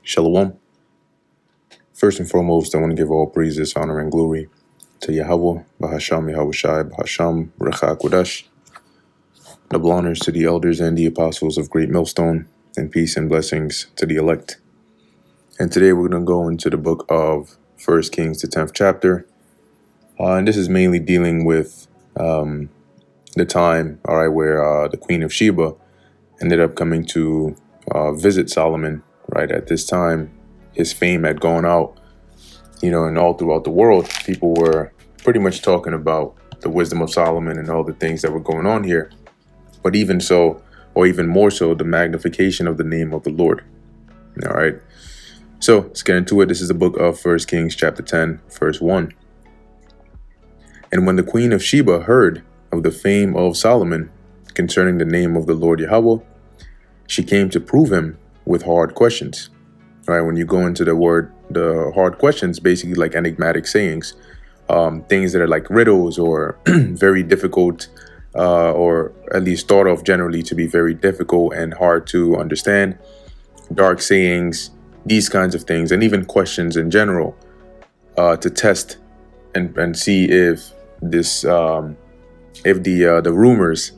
Shalom. First and foremost, I want to give all praises, honor, and glory to Yahweh, Bahasham Yahushai, Bahasham Recha Kodash. Double honors to the elders and the apostles of Great Millstone, and peace and blessings to the elect. And today we're going to go into the book of 1 Kings, the 10th chapter. And this is mainly dealing with the time, where the Queen of Sheba ended up coming to visit Solomon, right? At this time, his fame had gone out, and all throughout the world, people were pretty much talking about the wisdom of Solomon and all the things that were going on here. But even so, or even more so, the magnification of the name of the Lord. All right. So let's get into it. This is the book of 1 Kings chapter 10, verse 1. And when the Queen of Sheba heard of the fame of Solomon concerning the name of the Lord Yahweh, she came to prove him with hard questions. All right, when you go into the hard questions, basically like enigmatic sayings, things that are like riddles or very difficult, or at least thought of generally to be very difficult and hard to understand, dark sayings, these kinds of things, and even questions in general, to test and see if this if the rumors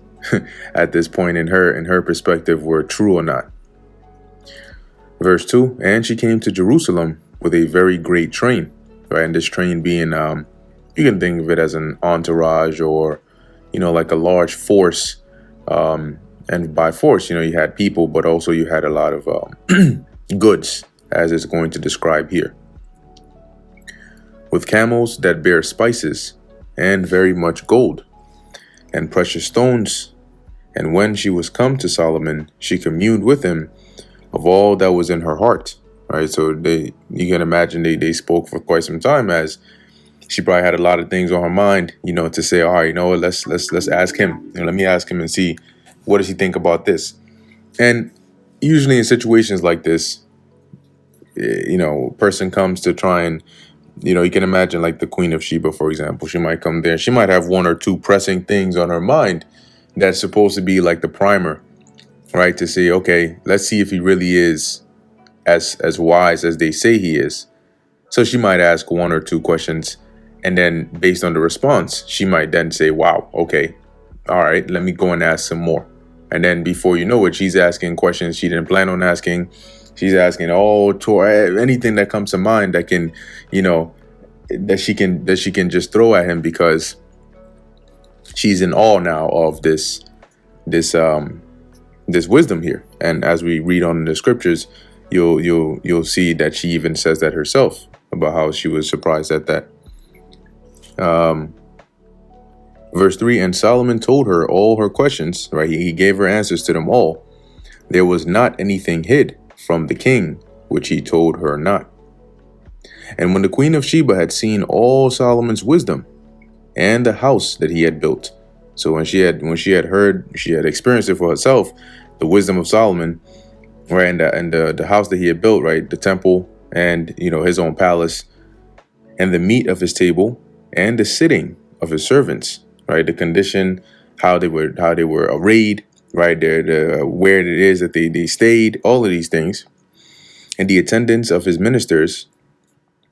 at this point in her perspective were true or not. Verse 2, and she came to Jerusalem with a very great train, right? And this train being, you can think of it as an entourage or, like a large force. And by force, you had people, but also you had a lot of goods, as it's going to describe here. With camels that bear spices and very much gold and precious stones. And when she was come to Solomon, she communed with him of all that was in her heart. Right. So you can imagine they spoke for quite some time, as she probably had a lot of things on her mind, to say, all right, let's ask him. Let me ask him and see, what does he think about this? And usually in situations like this, a person comes to try and, you can imagine like the Queen of Sheba, for example. She might come there. She might have one or two pressing things on her mind that's supposed to be like the primer, right? To say, okay, let's see if he really is as wise as they say he is. So she might ask one or two questions, and then based on the response, she might then say, wow, okay, all right, let me go and ask some more. And then before you know it, she's asking questions she didn't plan on asking. She's asking anything that comes to mind that can, that she can just throw at him, because she's in awe now of this wisdom here. And as we read on in the scriptures, you'll see that she even says that herself, about how she was surprised at that. Verse 3, and Solomon told her all her questions, right? He gave her answers to them all. There was not anything hid from the king, which he told her not. And when the Queen of Sheba had seen all Solomon's wisdom and the house that he had built, so when she had heard, she had experienced it for herself, the wisdom of Solomon, right, and the house that he had built, right, the temple, and his own palace, and the meat of his table, and the sitting of his servants, right, the condition, how they were arrayed, right, where it is that they stayed, all of these things, and the attendance of his ministers,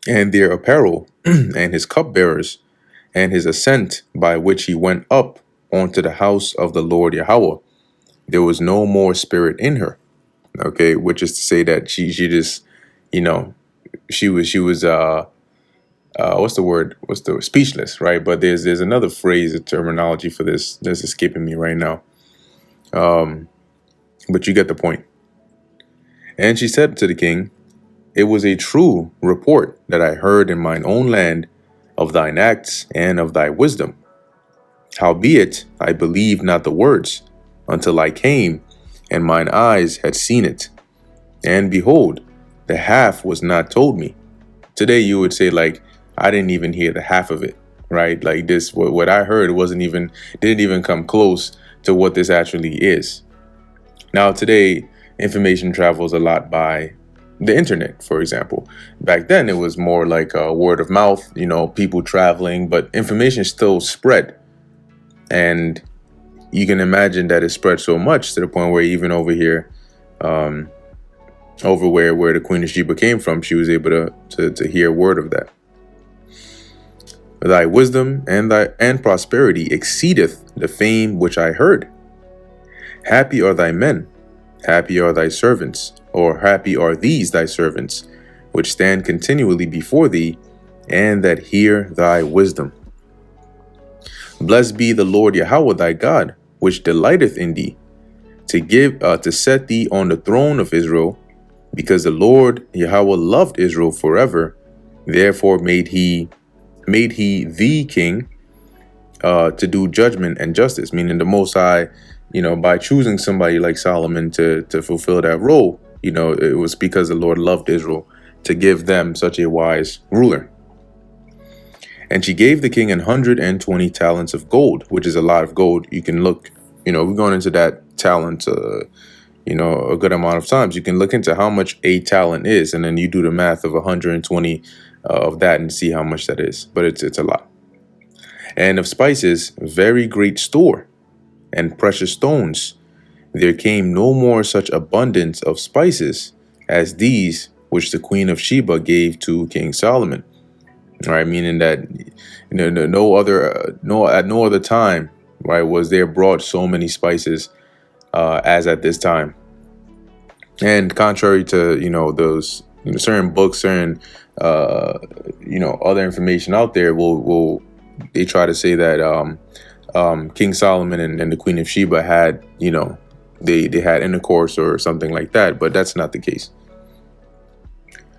and their apparel, and his cupbearers, and his ascent by which he went up onto the house of the Lord Yahweh. There was no more spirit in her. Okay, which is to say that she just, she was what's the word? Speechless, right? But there's another phrase, a terminology for this that's escaping me right now. But you get the point. And she said to the king, it was a true report that I heard in mine own land of thine acts and of thy wisdom. Howbeit, I believed not the words until I came, and mine eyes had seen it. And behold, the half was not told me. Today you would say, like, I didn't even hear the half of it, right? Like this, what I heard didn't even come close to what this actually is. Now today, information travels a lot by the internet, for example. Back then, it was more like a word of mouth, people traveling, but information still spread. And you can imagine that it spread so much to the point where even over here, over where the Queen of Sheba came from, she was able to hear word of that. Thy wisdom and prosperity exceedeth the fame which I heard. Happy are thy men, happy are thy servants, or happy are these thy servants, which stand continually before thee, and that hear thy wisdom. Blessed be the Lord Yahweh thy God, which delighteth in thee, to set thee on the throne of Israel, because the Lord Yahweh loved Israel forever. Therefore made he thee king, to do judgment and justice. Meaning the Most High, by choosing somebody like Solomon to fulfill that role, it was because the Lord loved Israel to give them such a wise ruler. And she gave the king 120 talents of gold, which is a lot of gold. You can look, we're going into that talent, a good amount of times. You can look into how much a talent is, and then you do the math of 120 of that and see how much that is. But it's a lot. And of spices, very great store, and precious stones. There came no more such abundance of spices as these which the Queen of Sheba gave to King Solomon. All right, meaning that at no other time, right, was there brought so many spices as at this time. And contrary to those certain books, certain other information out there, they try to say that King Solomon and the Queen of Sheba had they had intercourse or something like that, but that's not the case.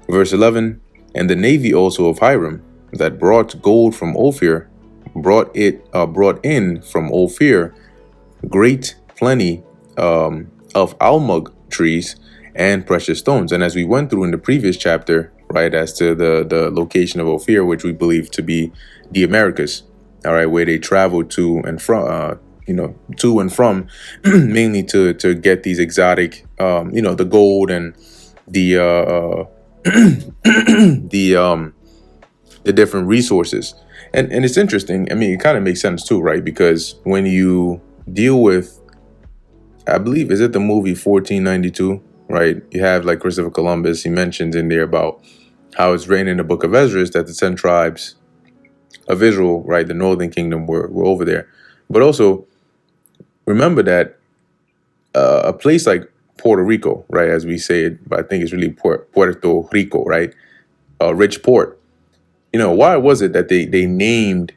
Verse 11, and the navy also of Hiram that brought gold from Ophir brought in from Ophir great plenty of almug trees and precious stones. And as we went through in the previous chapter, right, as to the location of Ophir, which we believe to be the Americas, all right, where they traveled to and from, mainly to get these exotic, the gold and the the different resources. And it's interesting. I mean, it kind of makes sense too, right? Because when you deal with, I believe, is it the movie 1492, right? You have like Christopher Columbus. He mentions in there about how it's written in the book of Ezra that the 10 tribes of Israel, right, the northern kingdom were over there. But also remember that a place like Puerto Rico, right, as we say it, but I think it's really Puerto Rico, right? A rich port. Why was it that they named,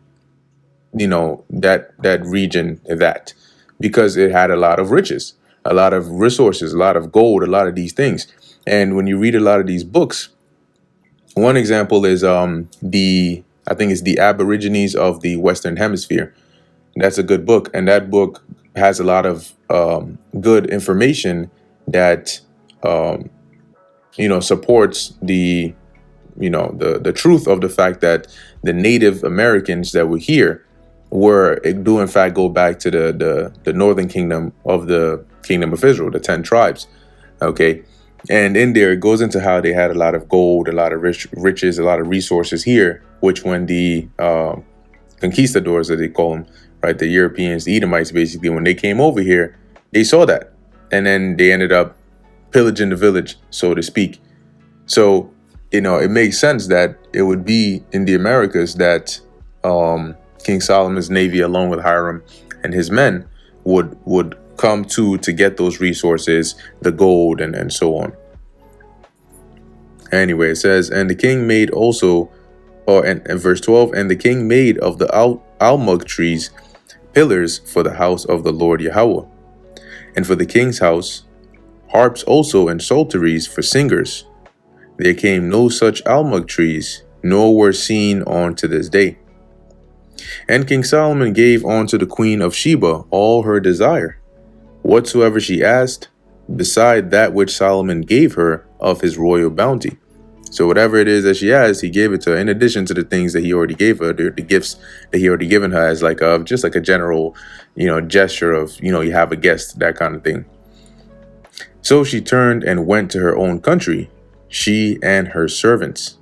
that region that? Because it had a lot of riches, a lot of resources, a lot of gold, a lot of these things. And when you read a lot of these books, one example is I think it's the Aborigines of the Western Hemisphere. That's a good book, and that book has a lot of good information that supports the truth of the fact that the Native Americans that were here do in fact go back to the northern kingdom of the kingdom of Israel, the 10 tribes. Okay. And in there, it goes into how they had a lot of gold, a lot of riches, a lot of resources here, which when the conquistadors, as they call them, right, the Europeans, the Edomites, basically, when they came over here, they saw that. And then they ended up pillaging the village, so to speak. So, it makes sense that it would be in the Americas that King Solomon's navy, along with Hiram and his men, would come to get those resources, the gold, and so on. Anyway, it says, and the king made also, and verse 12, and the king made of the almug trees pillars for the house of the Lord Yahweh, and for the king's house harps also and psalteries for singers. There came no such almug trees, nor were seen on to this day. And King Solomon gave unto the Queen of Sheba all her desire, whatsoever she asked, beside that which Solomon gave her of his royal bounty. So whatever it is that she asked, he gave it to her, in addition to the things that he already gave her, the gifts that he already given her as like just like a general, gesture of, you have a guest, that kind of thing. So she turned and went to her own country, she and her servants.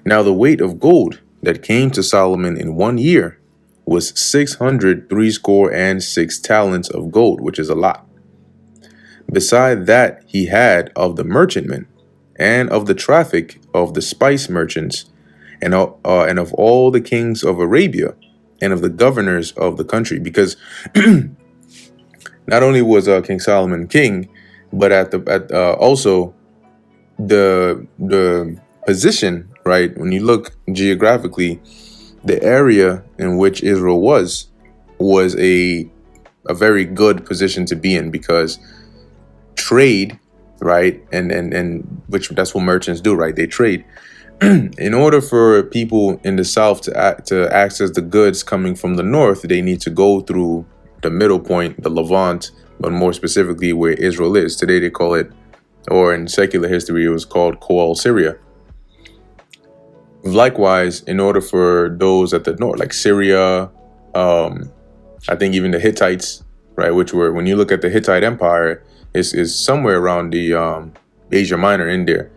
Now the weight of gold that came to Solomon in 1 year was 636 talents of gold, which is a lot. Beside that he had of the merchantmen, and of the traffic of the spice merchants, and of all the kings of Arabia, and of the governors of the country. Because not only was King Solomon king, but also the position, right? When you look geographically, the area in which Israel was a very good position to be in, because trade, right, and which that's what merchants do, right? They trade. In order for people in the south to access the goods coming from the north, they need to go through the middle point, the Levant, but more specifically where Israel is today. They call it, or in secular history, it was called Coal Syria. Likewise, in order for those at the north, like Syria, I think even the Hittites, right, which were, when you look at the Hittite Empire, is somewhere around the Asia Minor in there,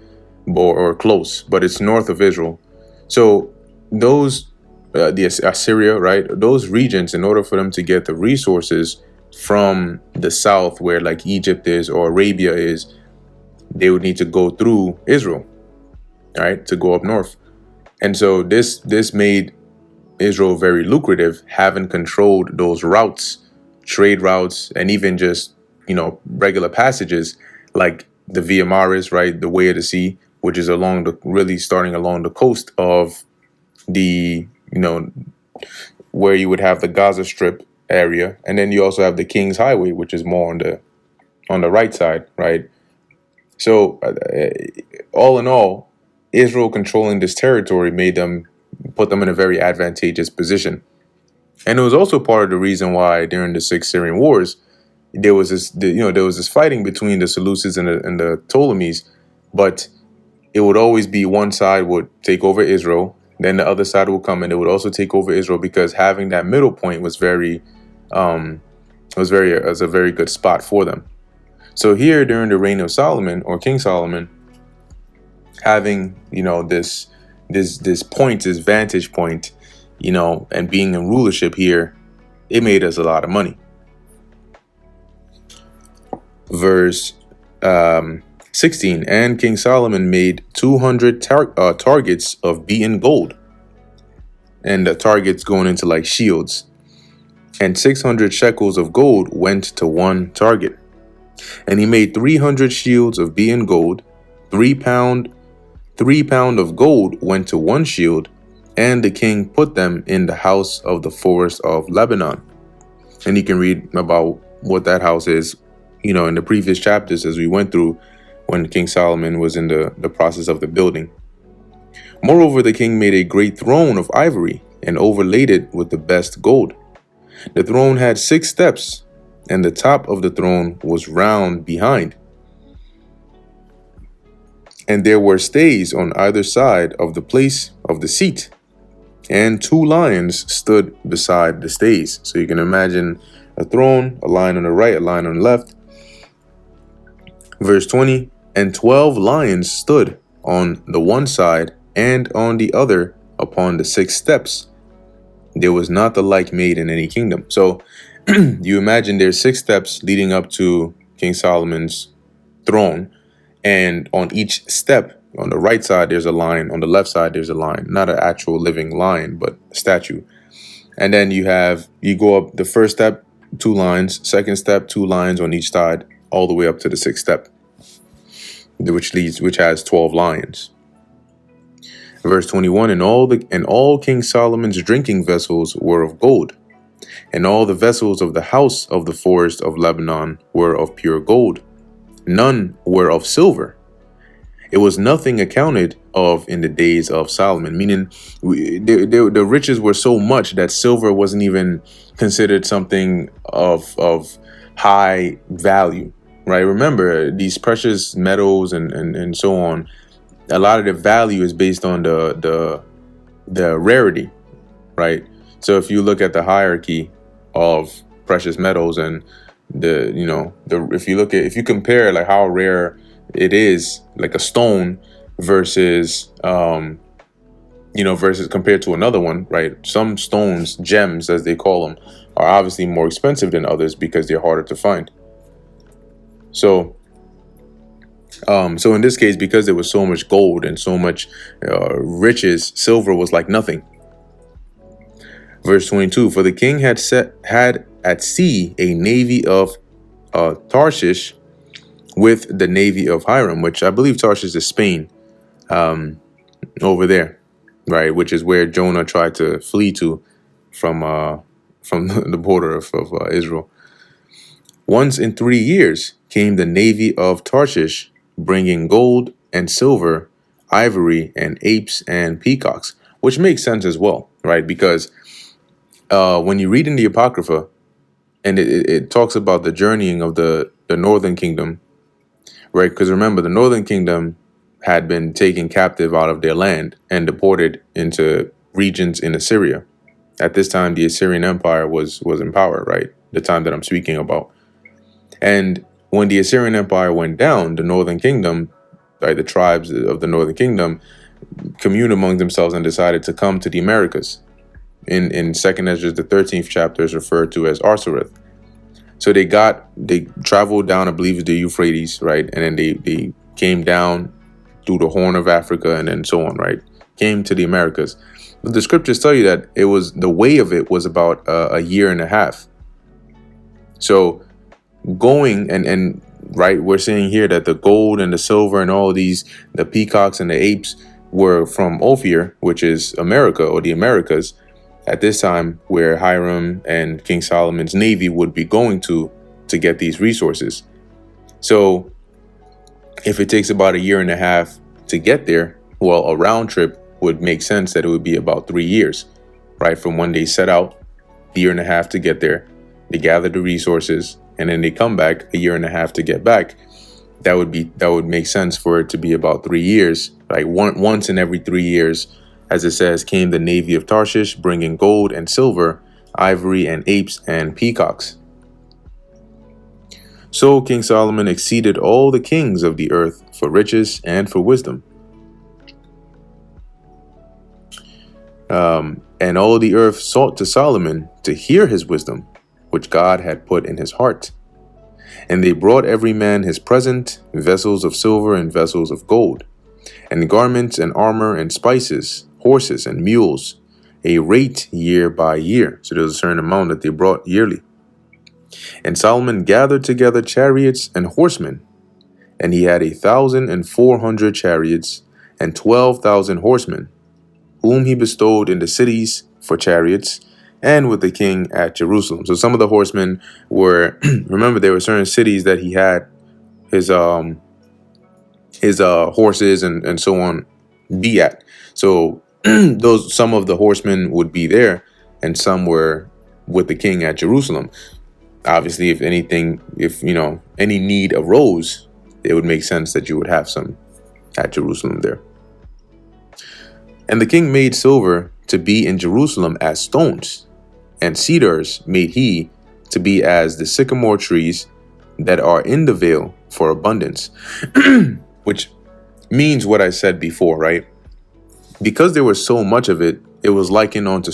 or close, but it's north of Israel. So those, the Assyria, right, those regions, in order for them to get the resources from the south, where like Egypt is or Arabia is, they would need to go through Israel, right, to go up north. And so this made Israel very lucrative, having controlled those routes, trade routes, and even just, regular passages like the Via Maris, right, the Way of the Sea, which is really starting along the coast of the, where you would have the Gaza Strip area, and then you also have the King's Highway, which is more on the right side, right? So all in all, Israel controlling this territory put them in a very advantageous position. And it was also part of the reason why during the 6 Syrian Wars, there was this fighting between the Seleucids and the Ptolemies, but it would always be one side would take over Israel, then the other side would come and it would also take over Israel, because having that middle point was a very good spot for them. So here during the reign of Solomon, or King Solomon, having this point, this vantage point, and being in rulership here, it made us a lot of money. Verse 16, and King Solomon made 200 targets of beaten gold, and the targets going into like shields, and 600 shekels of gold went to one target. And he made 300 shields of beaten gold, 3 pound of gold went to one shield, and the king put them in the house of the forest of Lebanon. And you can read about what that house is, in the previous chapters as we went through when King Solomon was in the process of the building. Moreover, the king made a great throne of ivory and overlaid it with the best gold. The throne had 6 steps, and the top of the throne was round behind. And there were stays on either side of the place of the seat, and 2 lions stood beside the stays. So you can imagine a throne, a lion on the right, a lion on the left. Verse 20, and 12 lions stood on the one side and on the other upon the 6 steps. There was not the like made in any kingdom. So you imagine there's 6 steps leading up to King Solomon's throne, and on each step, on the right side there's a lion, on the left side there's a lion, not an actual living lion, but a statue. And then you go up the first step, 2 lions, second step, 2 lions on each side, all the way up to the 6th step, which has 12 lions. Verse 21, and all King Solomon's drinking vessels were of gold, and all the vessels of the house of the forest of Lebanon were of pure gold. None were of silver. It was nothing accounted of in the days of Solomon, meaning the riches were so much that silver wasn't even considered something of high value, right? Remember, these precious metals and so on, a lot of the value is based on the rarity, right? So if you look at the hierarchy of precious metals and if you compare like how rare it is, like a stone versus versus compared to another one, right? Some stones, gems as they call them, are obviously more expensive than others because they're harder to find. So, so in this case, because there was so much gold and so much riches, silver was like nothing. Verse 22: For the king had at sea a navy of Tarshish with the navy of Hiram, which I believe Tarshish is Spain, over there, right? Which is where Jonah tried to flee to from the border of Israel. Once in 3 years came the navy of Tarshish, bringing gold and silver, ivory and apes and peacocks, which makes sense as well, right? Because when you read in the Apocrypha, and it talks about the journeying of the northern kingdom, right? Because remember, the northern kingdom had been taken captive out of their land and deported into regions in Assyria. At this time, the Assyrian Empire was in power, right? The time that I'm speaking about. And when the Assyrian Empire went down, the northern kingdom, right, the tribes of the northern kingdom, communed among themselves and decided to come to the Americas. In Second Ezra, the 13th chapter is referred to as Arsareth. So they traveled down, I believe, the Euphrates, right, and then they came down through the Horn of Africa and then so on, right, came to the Americas. But the scriptures tell you that the way of it was about a year and a half. So going and right, we're seeing here that the gold and the silver and all of these, the peacocks and the apes, were from Ophir, which is America or the Americas, at this time, where Hiram and King Solomon's navy would be going to get these resources. So if it takes about a year and a half to get there, well, a round trip would make sense that it would be about 3 years, right? From when they set out, a year and a half to get there, they gather the resources, and then they come back a year and a half to get back. That would make sense for it to be about 3 years, like once in every 3 years. As it says, came the navy of Tarshish, bringing gold and silver, ivory and apes and peacocks. So King Solomon exceeded all the kings of the earth for riches and for wisdom. And all the earth sought to Solomon to hear his wisdom, which God had put in his heart. And they brought every man his present, vessels of silver and vessels of gold, and garments and armor and spices, horses and mules, a rate year by year. So there's a certain amount that they brought yearly. And Solomon gathered together chariots and horsemen, and he had 1,400 chariots and 12,000 horsemen, whom he bestowed in the cities for chariots, and with the king at Jerusalem. So some of the horsemen were, remember, there were certain cities that he had his horses and so on be at. So some of the horsemen would be there, and some were with the king at Jerusalem. Obviously, if any need arose, it would make sense that you would have some at Jerusalem there. And the king made silver to be in Jerusalem as stones, and cedars made he to be as the sycamore trees that are in the vale for abundance. Which means what I said before, right? Because there was so much of it, it was likened onto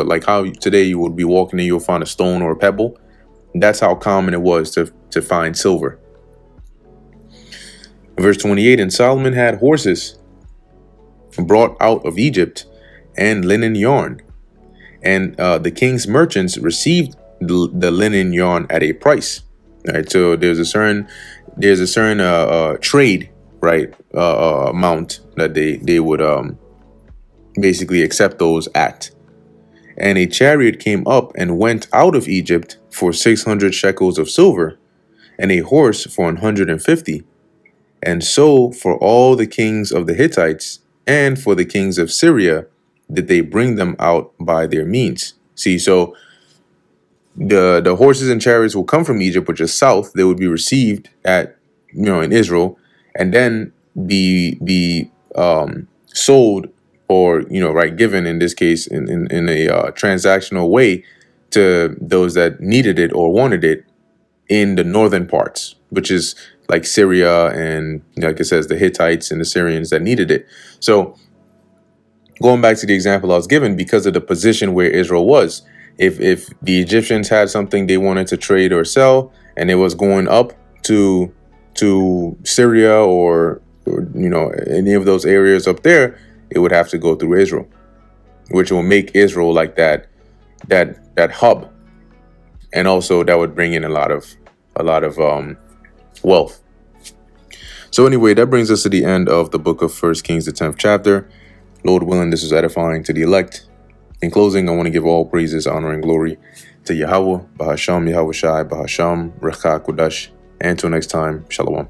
like how today you would be walking and you'll find a stone or a pebble. That's how common it was to find silver. Verse 28, and Solomon had horses brought out of Egypt and linen yarn. And the king's merchants received the linen yarn at a price. Right, so there's a certain trade, right, amount that they would basically accept those at. And a chariot came up and went out of Egypt for 600 shekels of silver, and a horse for 150. And so for all the kings of the Hittites and for the kings of Syria did they bring them out by their means. See, so the horses and chariots will come from Egypt, which is south. They would be received in Israel, and then be sold, or given, in this case, in a transactional way to those that needed it or wanted it in the northern parts, which is like Syria and, like it says, the Hittites and the Syrians that needed it. So going back to the example I was given, because of the position where Israel was, if the Egyptians had something they wanted to trade or sell, and it was going up to to Syria or any of those areas up there, it would have to go through Israel, which will make Israel like that hub, and also that would bring in a lot of wealth. So anyway, that brings us to the end of the book of 1 Kings, the 10th chapter. Lord willing, this is edifying to the elect. In closing, I want to give all praises, honor, and glory to Yahweh, Bahasham, Yahweh Shai, Bahasham, Recha Kudash. And until next time, Shalom.